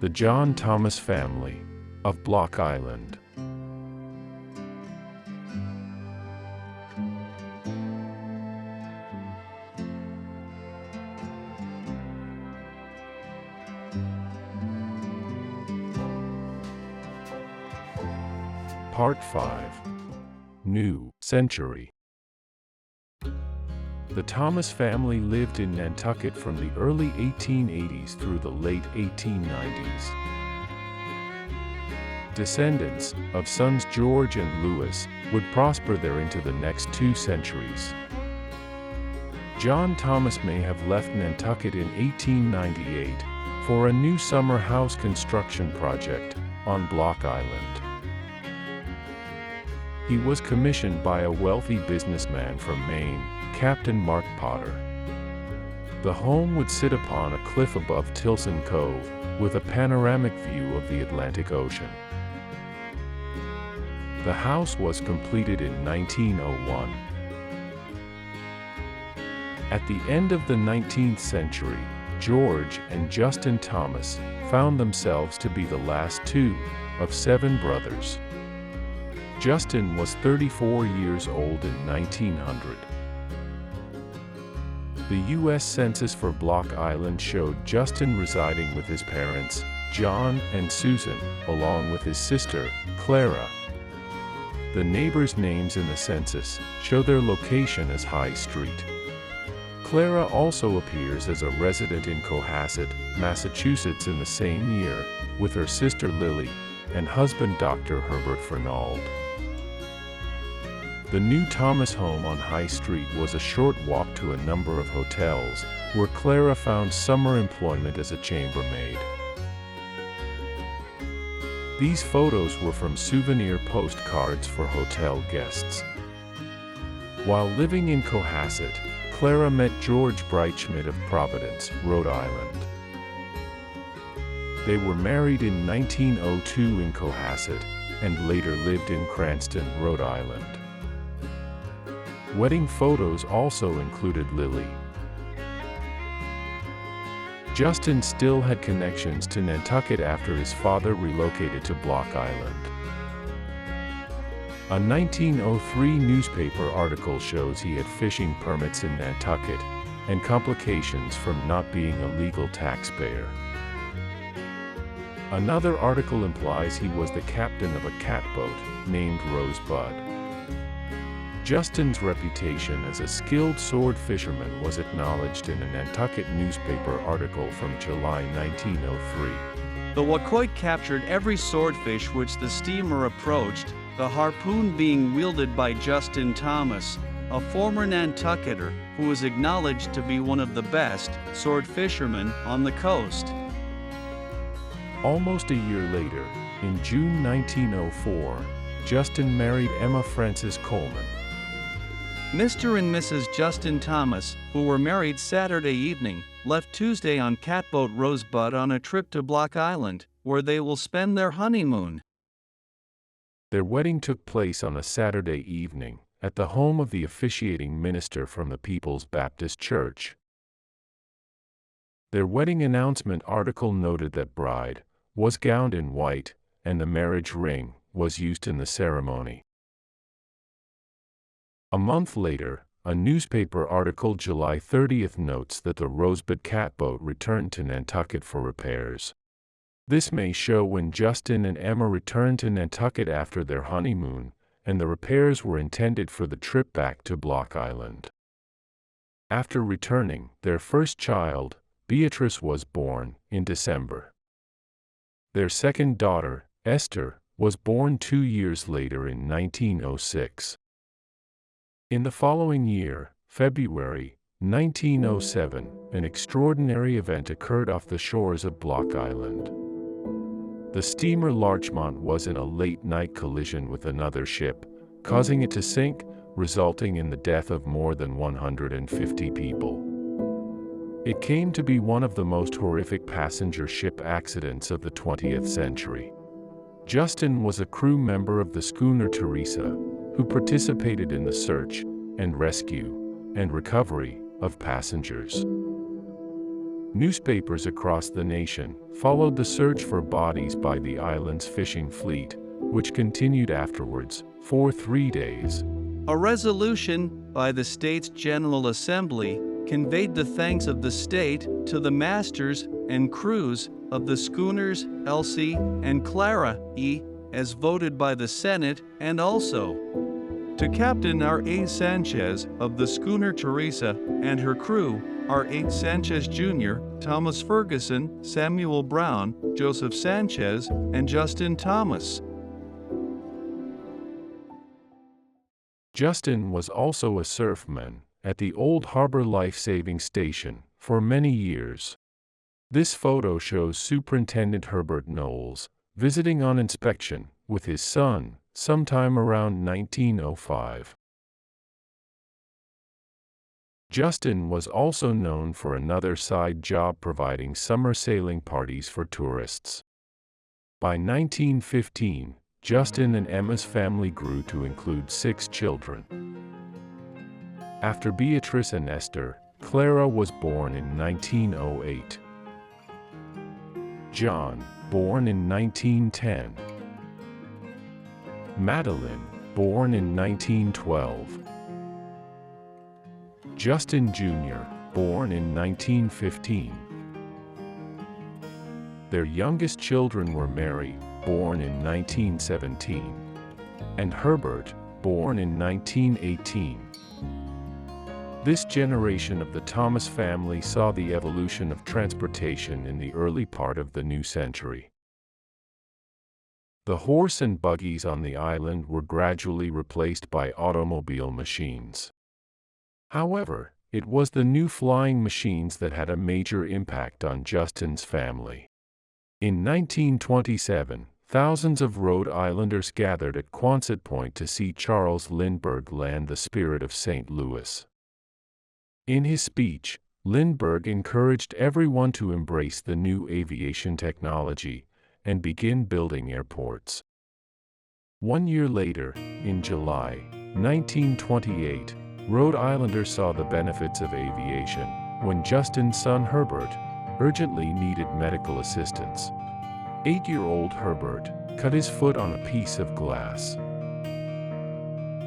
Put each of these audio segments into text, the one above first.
The John Thomas family of Block Island. Part 5. New Century. The Thomas family lived in Nantucket from the early 1880s through the late 1890s. Descendants of sons George and Louis would prosper there into the next 2 centuries. John Thomas may have left Nantucket in 1898 for a new summer house construction project on Block Island. He was commissioned by a wealthy businessman from Maine, Captain Mark Potter. The home would sit upon a cliff above Tilson Cove, with a panoramic view of the Atlantic Ocean. The house was completed in 1901. At the end of the 19th century, George and Justin Thomas found themselves to be the last 2 of 7 brothers. Justin was 34 years old in 1900. The U.S. Census for Block Island showed Justin residing with his parents, John and Susan, along with his sister, Clara. The neighbors' names in the census show their location as High Street. Clara also appears as a resident in Cohasset, Massachusetts in the same year, with her sister Lily and husband Dr. Herbert Fernald. The new Thomas home on High Street was a short walk to a number of hotels, where Clara found summer employment as a chambermaid. These photos were from souvenir postcards for hotel guests. While living in Cohasset, Clara met George Breitschmidt of Providence, Rhode Island. They were married in 1902 in Cohasset, and later lived in Cranston, Rhode Island. Wedding photos also included Lily. Justin still had connections to Nantucket after his father relocated to Block Island. A 1903 newspaper article shows he had fishing permits in Nantucket, and complications from not being a legal taxpayer. Another article implies he was the captain of a catboat named Rosebud. Justin's reputation as a skilled sword fisherman was acknowledged in a Nantucket newspaper article from July 1903. The Wacoit captured every swordfish which the steamer approached, the harpoon being wielded by Justin Thomas, a former Nantucketer who was acknowledged to be one of the best sword fishermen on the coast. Almost a year later, in June 1904, Justin married Emma Frances Coleman. Mr. and Mrs. Justin Thomas, who were married Saturday evening, left Tuesday on catboat Rosebud on a trip to Block Island, where they will spend their honeymoon. Their wedding took place on a Saturday evening, at the home of the officiating minister from the People's Baptist Church. Their wedding announcement article noted that bride was gowned in white, and the marriage ring was used in the ceremony. A month later, a newspaper article July 30th notes that the Rosebud catboat returned to Nantucket for repairs. This may show when Justin and Emma returned to Nantucket after their honeymoon, and the repairs were intended for the trip back to Block Island. After returning, their first child, Beatrice, was born in December. Their second daughter, Esther, was born 2 years later in 1906. In the following year, February 1907, an extraordinary event occurred off the shores of Block Island. The steamer Larchmont was in a late-night collision with another ship, causing it to sink, resulting in the death of more than 150 people. It came to be one of the most horrific passenger ship accidents of the 20th century. Justin was a crew member of the schooner Teresa, who participated in the search and rescue and recovery of passengers. Newspapers across the nation followed the search for bodies by the island's fishing fleet, which continued afterwards for 3 days. A resolution by the state's General Assembly conveyed the thanks of the state to the masters and crews of the schooners Elsie and Clara E., as voted by the Senate, and also to Captain R.A. Sanchez of the schooner Teresa and her crew, R.H. Sanchez Jr., Thomas Ferguson, Samuel Brown, Joseph Sanchez, and Justin Thomas. Justin was also a surfman at the Old Harbor Life-Saving Station for many years. This photo shows Superintendent Herbert Knowles visiting on inspection with his son sometime around 1905. Justin was also known for another side job providing summer sailing parties for tourists. By 1915, Justin and Emma's family grew to include 6 children. After Beatrice and Esther, Clara was born in 1908. John, born in 1910. Madeline, born in 1912. Justin Jr., born in 1915. Their youngest children were Mary, born in 1917, and Herbert, born in 1918. This generation of the Thomas family saw the evolution of transportation in the early part of the new century. The horse and buggies on the island were gradually replaced by automobile machines. However, it was the new flying machines that had a major impact on Justin's family. In 1927, thousands of Rhode Islanders gathered at Quonset Point to see Charles Lindbergh land the Spirit of St. Louis. In his speech, Lindbergh encouraged everyone to embrace the new aviation technology and begin building airports. 1 year later, in July 1928, Rhode Islanders saw the benefits of aviation when Justin's son Herbert urgently needed medical assistance. 8-year-old Herbert cut his foot on a piece of glass.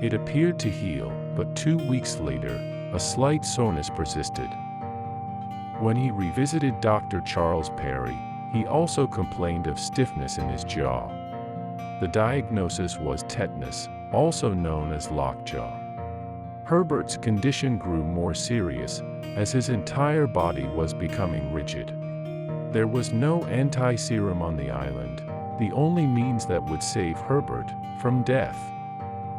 It appeared to heal, but 2 weeks later, a slight soreness persisted. When he revisited Dr. Charles Perry, he also complained of stiffness in his jaw. The diagnosis was tetanus, also known as lockjaw. Herbert's condition grew more serious as his entire body was becoming rigid. There was no anti-serum on the island, the only means that would save Herbert from death.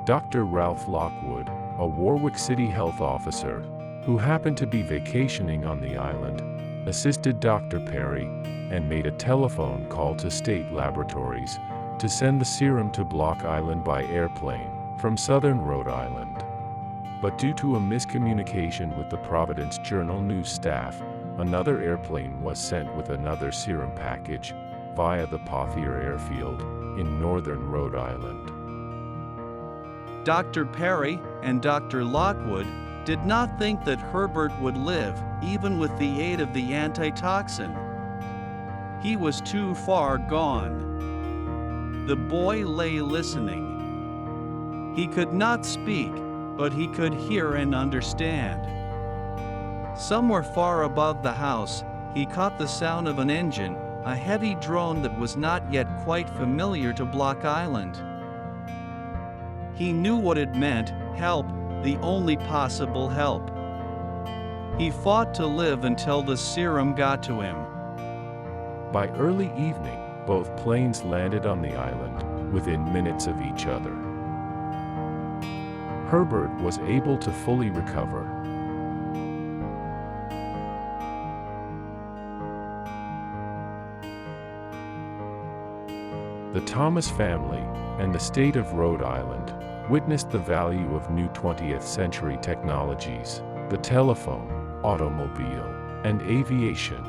Dr. Ralph Lockwood, a Warwick City health officer, who happened to be vacationing on the island, assisted Dr. Perry and made a telephone call to state laboratories to send the serum to Block Island by airplane from southern Rhode Island. But due to a miscommunication with the Providence Journal news staff, another airplane was sent with another serum package via the Pothier Airfield in northern Rhode Island. Dr. Perry and Dr. Lockwood did not think that Herbert would live, even with the aid of the antitoxin. He was too far gone. The boy lay listening. He could not speak, but he could hear and understand. Somewhere far above the house, he caught the sound of an engine, a heavy drone that was not yet quite familiar to Block Island. He knew what it meant, help, the only possible help. He fought to live until the serum got to him. By early evening, both planes landed on the island within minutes of each other. Herbert was able to fully recover. The Thomas family and the state of Rhode Island witnessed the value of new 20th century technologies, the telephone, automobile, and aviation.